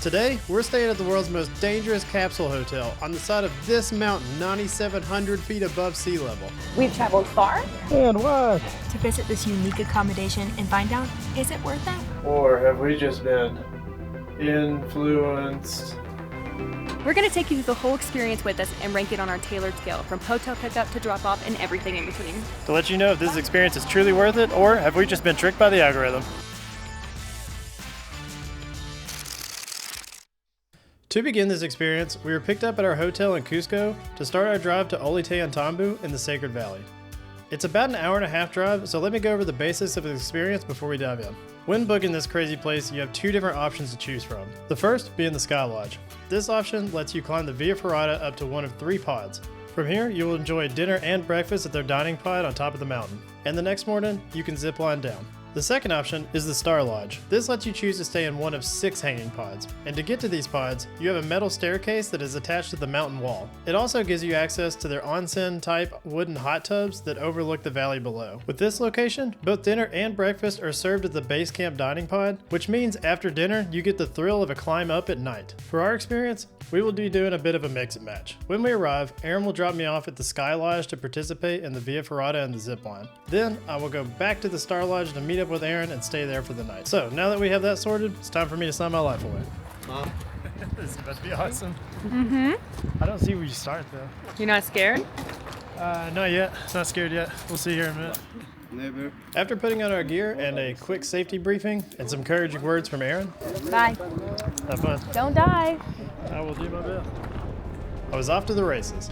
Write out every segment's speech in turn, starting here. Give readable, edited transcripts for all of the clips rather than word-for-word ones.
Today, we're staying at the world's most dangerous capsule hotel on the side of this mountain, 9,700 feet above sea level. We've traveled far and wide to visit this unique accommodation and find out, is it worth it? Or have we just been influenced? We're going to take you through the whole experience with us and rank it on our tailored scale, from hotel pickup to drop off and everything in between. To let you know if this experience is truly worth it, or have we just been tricked by the algorithm. To begin this experience, we were picked up at our hotel in Cusco to start our drive to Ollantaytambo in the Sacred Valley. It's about an hour-and-a-half drive, so let me go over the basics of the experience before we dive in. When booking this crazy place, you have two different options to choose from. The first being the Starlodge. This option lets you climb the Via Ferrata up to one of 3 pods. From here, you will enjoy dinner and breakfast at their dining pod on top of the mountain. And the next morning, you can zip line down. The second option is the Starlodge. This lets you choose to stay in one of 6 hanging pods. And to get to these pods, you have a metal staircase that is attached to the mountain wall. It also gives you access to their onsen type wooden hot tubs that overlook the valley below. With this location, both dinner and breakfast are served at the base camp dining pod, which means after dinner, you get the thrill of a climb up at night. For our experience, we will be doing a bit of a mix and match. When we arrive, Erin will drop me off at the Starlodge to participate in the Via Ferrata and the zip line. Then I will go back to the Starlodge to meet up with Erin and stay there for the night. So now that we have that sorted, it's time for me to sign my life away. Mom, this is about to be awesome. Mm-hmm. I don't see where you start though. You're not scared? Not yet. Not scared yet. We'll see here in a minute. Never. After putting on our gear and a quick safety briefing and some encouraging words from Erin, Bye. have fun. Don't die. I will do my best. I was off to the races.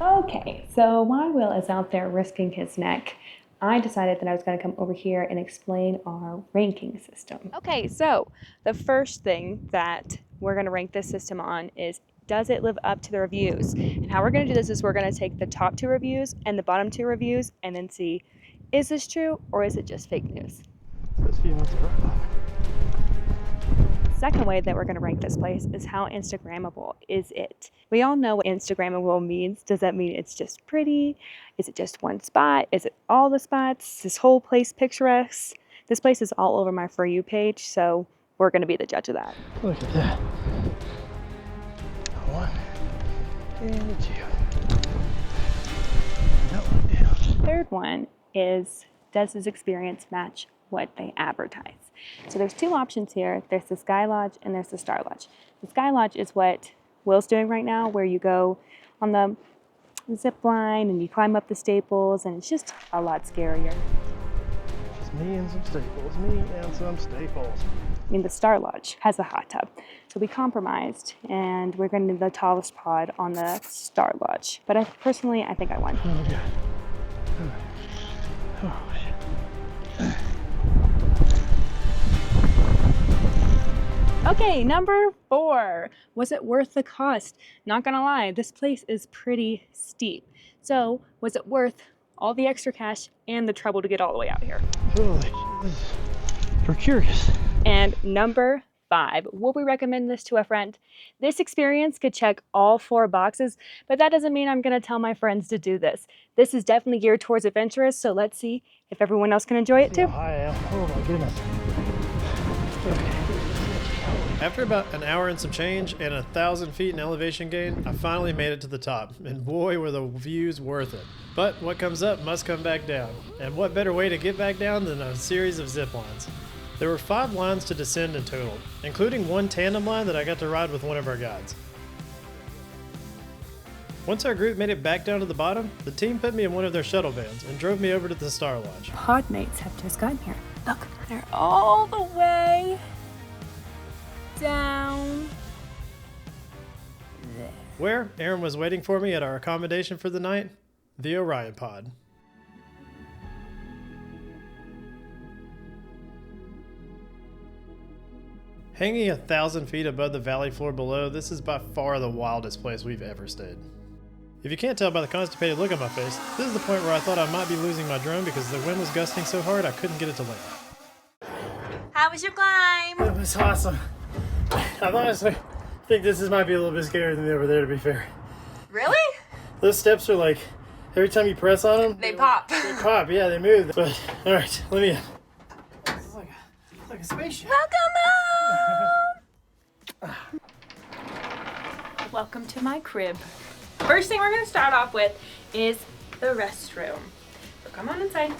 Okay, so while Will is out there risking his neck, I decided that I was going to come over here and explain our ranking system. Okay, so the first thing that we're going to rank this system on is, does it live up to the reviews? And how we're going to do this is we're going to take the top 2 reviews and the bottom 2 reviews and then see, is this true or is it just fake news? Second way that we're going to rank this place is, how Instagrammable is it? We all know what Instagrammable means. Does that mean it's just pretty? Is it just one spot? Is it all the spots? Is this whole place picturesque? This place is all over my For You page, so we're going to be the judge of that. Look at that. 1 and 2. That one down. Third one is, does this experience match what they advertise? So there's 2 options here. There's the Starlodge and there's the Starlodge. The Starlodge is what Will's doing right now, where you go on the zip line and you climb up the staples, and it's just a lot scarier. Just me and some staples. I mean, the Starlodge has a hot tub. So we compromised, and we're going to do the tallest pod on the Starlodge. But I think I won. Oh, yeah. Oh. Okay, number 4. Was it worth the cost? Not gonna lie, this place is pretty steep. So, was it worth all the extra cash and the trouble to get all the way out here? Holy, we're curious. And number 5, would we recommend this to a friend? This experience could check all 4 boxes, but that doesn't mean I'm gonna tell my friends to do this. This is definitely geared towards adventurers, so let's see if everyone else can enjoy it too. I am. Oh my goodness. Okay. After about an hour and some change and 1,000 feet in elevation gain, I finally made it to the top, and boy were the views worth it. But what comes up must come back down, and what better way to get back down than a series of zip lines. There were 5 lines to descend in total, including 1 tandem line that I got to ride with one of our guides. Once our group made it back down to the bottom, the team put me in one of their shuttle vans and drove me over to the Starlodge. Podmates have just gotten here. Look, they're all the way down there. Where Erin was waiting for me at our accommodation for the night, the Orion Pod. Hanging 1,000 feet above the valley floor below, this is by far the wildest place we've ever stayed. If you can't tell by the constipated look on my face, this is the point where I thought I might be losing my drone because the wind was gusting so hard I couldn't get it to land. How was your climb? It was awesome. I honestly think this might be a little bit scarier than they were there, to be fair. Really? Those steps are like Every time you press on them, They pop. They pop, yeah, they move. But, all right, let me. This is like a spaceship. Welcome home! Welcome to my crib. First thing we're gonna start off with is the restroom. So come on inside.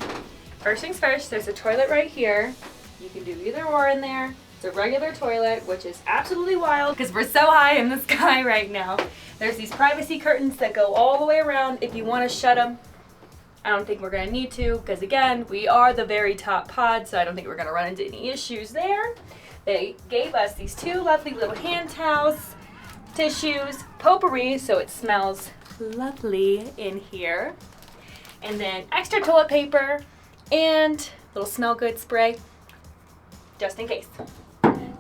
First things first, there's a toilet right here. You can do either or in there. It's a regular toilet, which is absolutely wild because we're so high in the sky right now. There's these privacy curtains that go all the way around if you want to shut them. I don't think we're going to need to because, again, we are the very top pod, so I don't think we're going to run into any issues there. They gave us these two lovely little hand towels, tissues, potpourri, so it smells lovely in here. And then extra toilet paper and little smell good spray, just in case.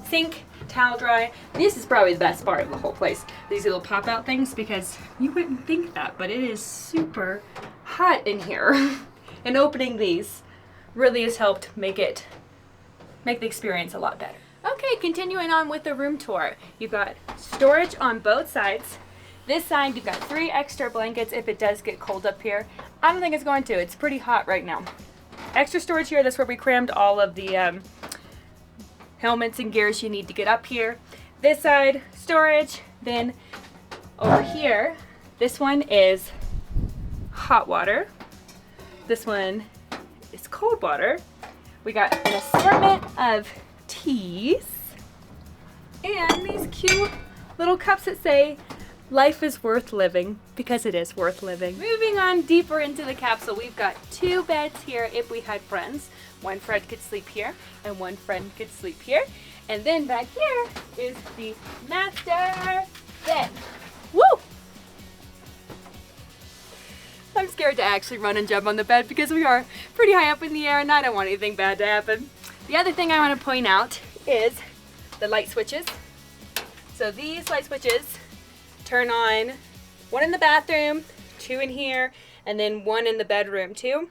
Sink, towel dry. This is probably the best part of the whole place. These little pop out things, because you wouldn't think that, but it is super hot in here. And opening these really has helped make the experience a lot better. Okay, continuing on with the room tour. You've got storage on both sides. This side, you've got 3 extra blankets if it does get cold up here. I don't think it's going to. It's pretty hot right now. Extra storage here. That's where we crammed all of the helmets and gears you need to get up here. This side, storage. Then over here, this one is hot water. This one is cold water. We got an assortment of teas and these cute little cups that say life is worth living, because it is worth living. Moving on deeper into the capsule, we've got 2 beds here if we had friends. One friend could sleep here and one friend could sleep here. And then back here is the master bed. Woo! I'm scared to actually run and jump on the bed because we are pretty high up in the air and I don't want anything bad to happen. The other thing I want to point out is the light switches. So these light switches turn on, 1 in the bathroom, 2 in here, and then 1 in the bedroom too.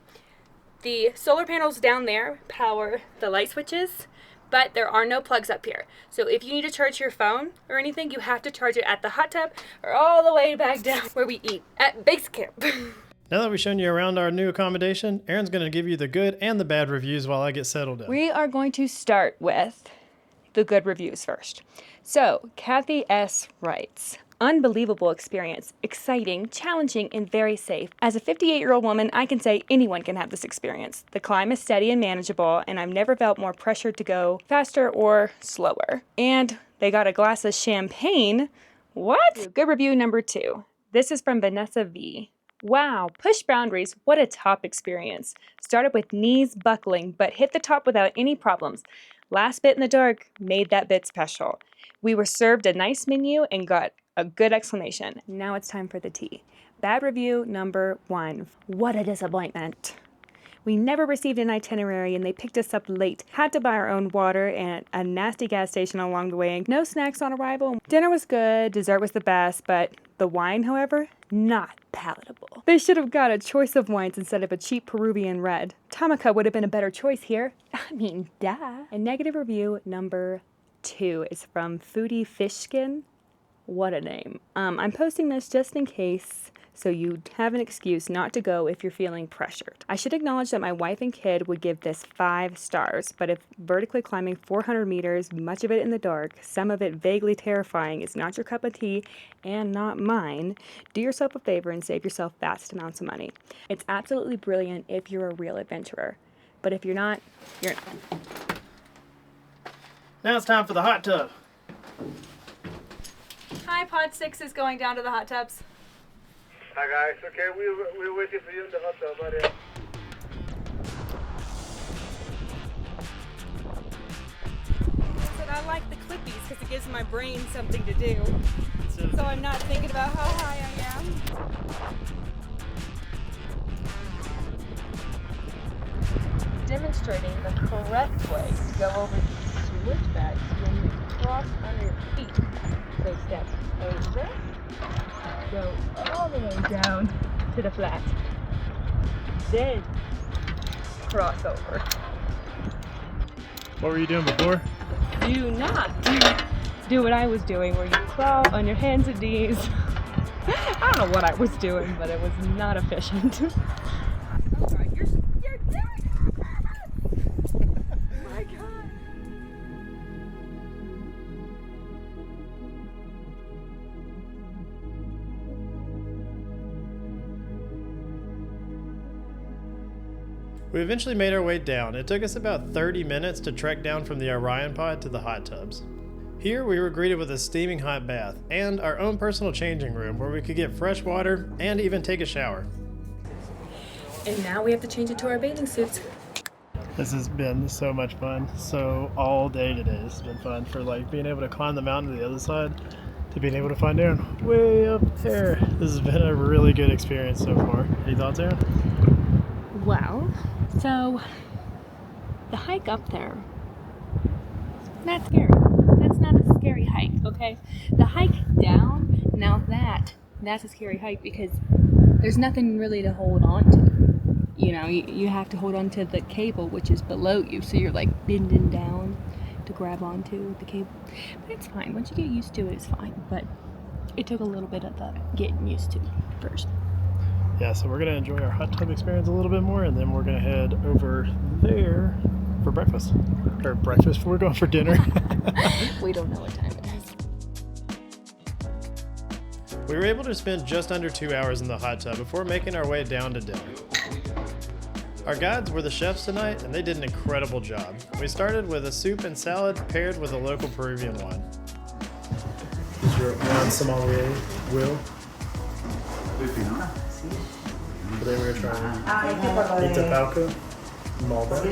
The solar panels down there power the light switches, but there are no plugs up here. So if you need to charge your phone or anything, you have to charge it at the hot tub or all the way back down where we eat at base camp. Now that we've shown you around our new accommodation, Erin's going to give you the good and the bad reviews while I get settled in. We are going to start with the good reviews first. So Kathy S. writes, unbelievable experience, exciting, challenging, and very safe. As a 58-year-old woman, I can say anyone can have this experience. The climb is steady and manageable, and I've never felt more pressured to go faster or slower. And they got a glass of champagne. What? Good review number 2. This is from Vanessa V. Wow, push boundaries, what a top experience. Started with knees buckling, but hit the top without any problems. Last bit in the dark made that bit special. We were served a nice menu and got a good explanation. Now it's time for the tea. Bad review number 1. What a disappointment. We never received an itinerary and they picked us up late. Had to buy our own water and a nasty gas station along the way. No snacks on arrival. Dinner was good, dessert was the best, but the wine, however, not palatable. They should have got a choice of wines instead of a cheap Peruvian red. Tamaca would have been a better choice here. I mean, duh. And negative review number 2 is from Foodie Fishskin. What a name. I'm posting this just in case so you have an excuse not to go if you're feeling pressured. I should acknowledge that my wife and kid would give this 5 stars, but if vertically climbing 400 meters, much of it in the dark, some of it vaguely terrifying, is not your cup of tea and not mine, do yourself a favor and save yourself vast amounts of money. It's absolutely brilliant if you're a real adventurer, but if you're not, you're not. Now it's time for the hot tub. Hi, Pod 6 is going down to the hot tubs. Hi guys, okay, we're waiting for you in the hot tub, Maria. But I like the clippies because it gives my brain something to do. So I'm not thinking about how high I am. Demonstrating the correct way to go over these switchbacks when you cross under your feet. So step over, go all the way down to the flat, then cross over. What were you doing before? Do not do what I was doing, where you crawl on your hands and knees I don't know what I was doing, but it was not efficient. Oh God, you're doing it! Oh my God. We eventually made our way down. It took us about 30 minutes to trek down from the Orion Pod to the hot tubs. Here we were greeted with a steaming hot bath and our own personal changing room where we could get fresh water and even take a shower. And now we have to change it to our bathing suits. This has been so much fun. So all day today, this has been fun, for like being able to climb the mountain to the other side to being able to find Erin way up there. This has been a really good experience so far. Any thoughts, Erin? Well, so the hike up there, not scary. That's not a scary hike, okay? The hike down, now that's a scary hike because there's nothing really to hold on to. You know, you have to hold on to the cable, which is below you, so you're like bending down to grab onto the cable. But it's fine. Once you get used to it, it's fine. But it took a little bit of the getting used to first. Yeah, so we're gonna enjoy our hot tub experience a little bit more, and then we're gonna head over there for breakfast. Or breakfast, we're going for dinner. We don't know what time it is. We were able to spend just under 2 hours in the hot tub before making our way down to dinner. Our guides were the chefs tonight, and they did an incredible job. We started with a soup and salad paired with a local Peruvian wine. Is your wine sommelier, Will? Today we're trying Itapauco Malbec.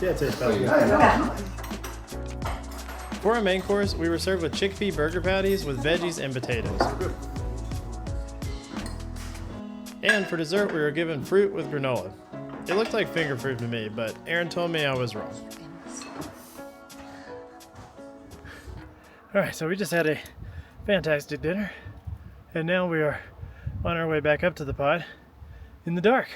Yeah, it tastes good. For our main course, we were served with chickpea burger patties with veggies and potatoes. And for dessert, we were given fruit with granola. It looked like finger food to me, but Erin told me I was wrong. Alright, so we just had a fantastic dinner, and now we are on our way back up to the pod in the dark.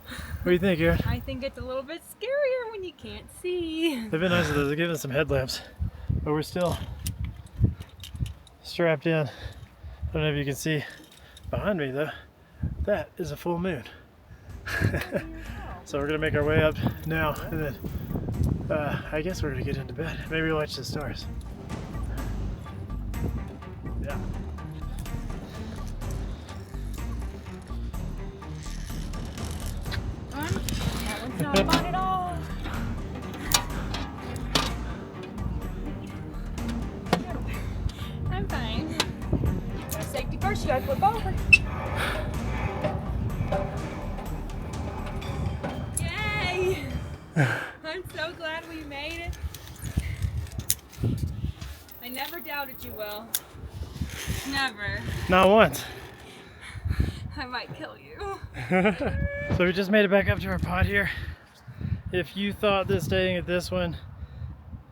What do you think, Erin? I think it's a little bit scarier when you can't see. They've been nice with us. They've given us some headlamps, but we're still strapped in. I don't know if you can see behind me though. That is a full moon. So we're gonna make our way up now, and then I guess we're gonna get into bed. Maybe watch the stars. Yeah. That one's not fun at all. I'm fine. Safety first, you gotta flip over. Yay! I'm so glad we made it. I never doubted you, Will. Never. Not once. I might kill you. So we just made it back up to our pod here. If you thought that staying at this one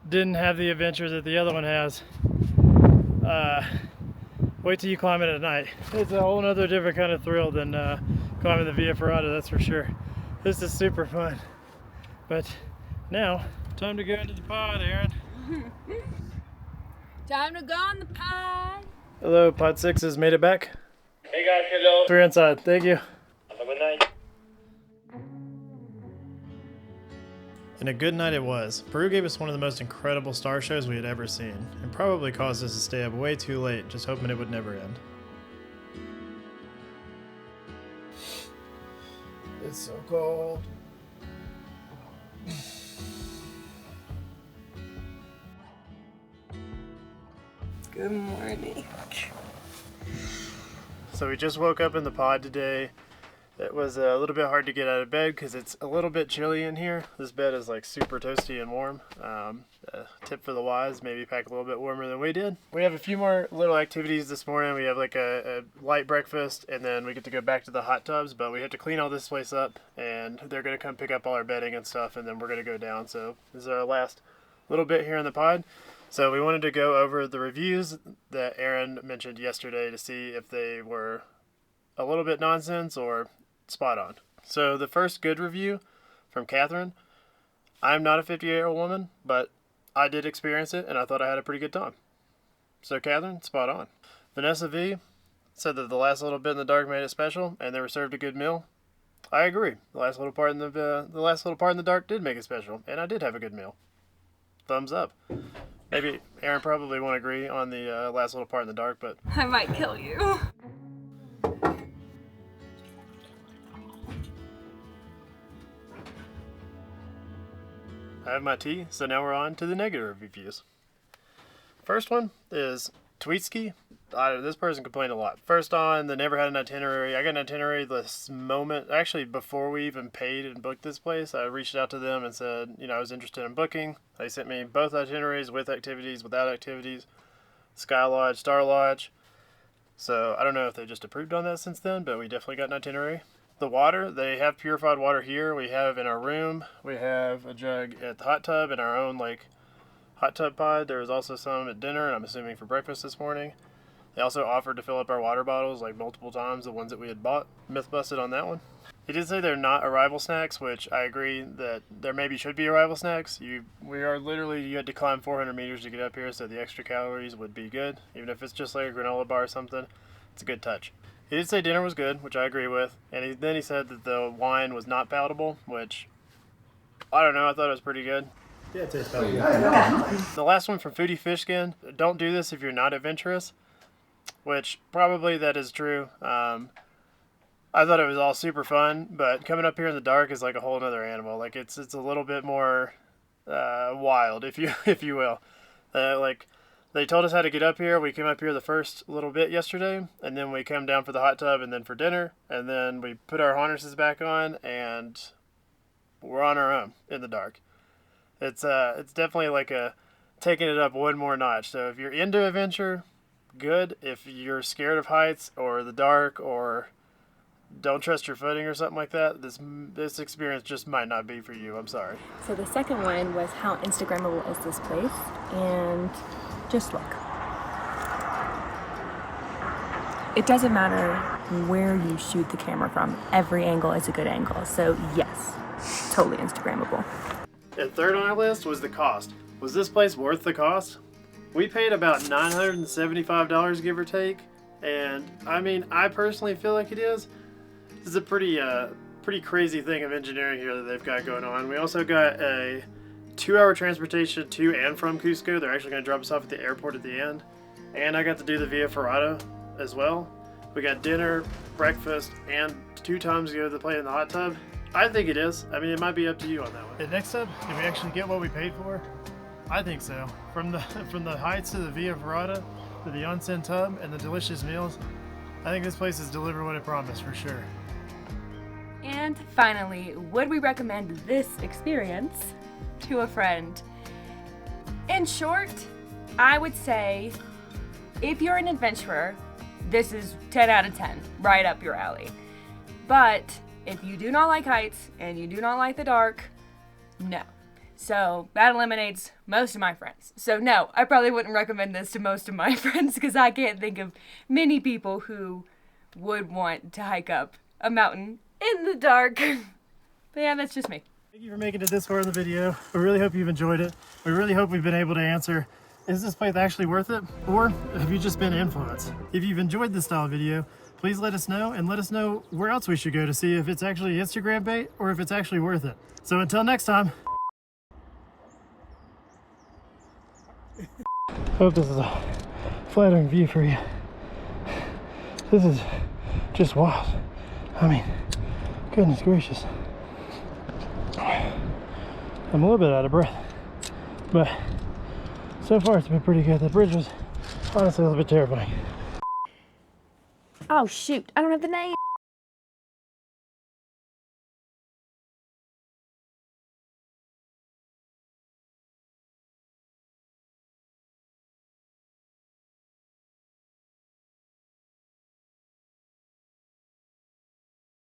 didn't have the adventures that the other one has, wait till you climb it at night. It's a whole nother different kind of thrill than climbing the Via Ferrata, that's for sure. This is super fun. But now, time to go into the pod, Erin. Time to go on the pod. Hello, pod 6 has made it back. Hey guys, hello. We're inside, thank you. Have a good night. And a good night it was. Peru gave us one of the most incredible star shows we had ever seen, and probably caused us to stay up way too late, just hoping it would never end. It's so cold. Good morning. So we just woke up in the pod today. It was a little bit hard to get out of bed because it's a little bit chilly in here. This bed is like super toasty and warm. Tip for the wise, maybe pack a little bit warmer than we did. We have a few more little activities this morning. We have like a light breakfast, and then we get to go back to the hot tubs, but we have to clean all this place up, and they're going to come pick up all our bedding and stuff, and then we're going to go down. So this is our last little bit here in the pod. So we wanted to go over the reviews that Erin mentioned yesterday to see if they were a little bit nonsense or spot on. So the first good review from Catherine I'm not a 58-year-old woman, but I did experience it, and I thought I had a pretty good time. So, Catherine, spot on. Vanessa V said that the last little bit in the dark made it special, and they were served a good meal. I agree. The last little part in the dark did make it special, and I did have a good meal. Thumbs up. Maybe Erin probably won't agree on the last little part in the dark, but I might kill you. I have my tea, so now we're on to the negative reviews. First one is Tweetsky. This person complained a lot. First on, they never had an itinerary. I got an itinerary this moment. Actually, before we even paid and booked this place, I reached out to them and said, I was interested in booking. They sent me both itineraries with activities, without activities, Skylodge, Starlodge. So I don't know if they just approved on that since then, but we definitely got an itinerary. The water, they have purified water here. We have in our room. We have a jug at the hot tub in our own hot tub pod. There was also some at dinner, and I'm assuming for breakfast this morning. They also offered to fill up our water bottles multiple times, the ones that we had bought. Myth busted on that one. He did say they're not arrival snacks, which I agree that there maybe should be arrival snacks. You had to climb 400 meters to get up here, so the extra calories would be good. Even if it's just like a granola bar or something, it's a good touch. He did say dinner was good, which I agree with. And then he said that the wine was not palatable, which, I don't know, I thought it was pretty good. Yeah, it tastes better. The last one from Foodie Fishkin, don't do this if you're not adventurous, which probably that is true. I thought it was all super fun, but coming up here in the dark is like a whole other animal. It's a little bit more wild, if you will. They told us how to get up here. We came up here the first little bit yesterday, and then we came down for the hot tub and then for dinner, and then we put our harnesses back on, and we're on our own in the dark. It's definitely taking it up one more notch. So if you're into adventure, good. If you're scared of heights or the dark or don't trust your footing or something like that, this experience just might not be for you. I'm sorry. So the second one was how Instagrammable is this place, and just look. It doesn't matter where you shoot the camera from. Every angle is a good angle. So yes, totally Instagrammable. And third on our list was the cost. Was this place worth the cost? We paid about $975, give or take, and I personally feel like it is. This is a pretty crazy thing of engineering here that they've got going on. We also got a 2-hour transportation to and from Cusco. They're actually going to drop us off at the airport at the end, and I got to do the Via Ferrata as well. We got dinner, breakfast, and 2 times to go to the play in the hot tub. I think it is. It might be up to you on that one. And next up, did we actually get what we paid for? I think so. From the heights to the Via Ferrata to the onsen tub and the delicious meals, I think this place has delivered what it promised for sure. And finally, would we recommend this experience to a friend? In short, I would say if you're an adventurer, this is 10 out of 10, right up your alley. But if you do not like heights and you do not like the dark, no. So that eliminates most of my friends. So no, I probably wouldn't recommend this to most of my friends because I can't think of many people who would want to hike up a mountain in the dark. But yeah, that's just me. Thank you for making it this far in the video. We really hope you've enjoyed it. We really hope we've been able to answer, is this place actually worth it? Or have you just been influenced? If you've enjoyed this style video, please let us know, and let us know where else we should go to see if it's actually Instagram bait or if it's actually worth it. So until next time. Hope this is a flattering view for you. This is just wild. Goodness gracious. I'm a little bit out of breath, but so far it's been pretty good. The bridge was honestly a little bit terrifying. Oh shoot, I don't have the name.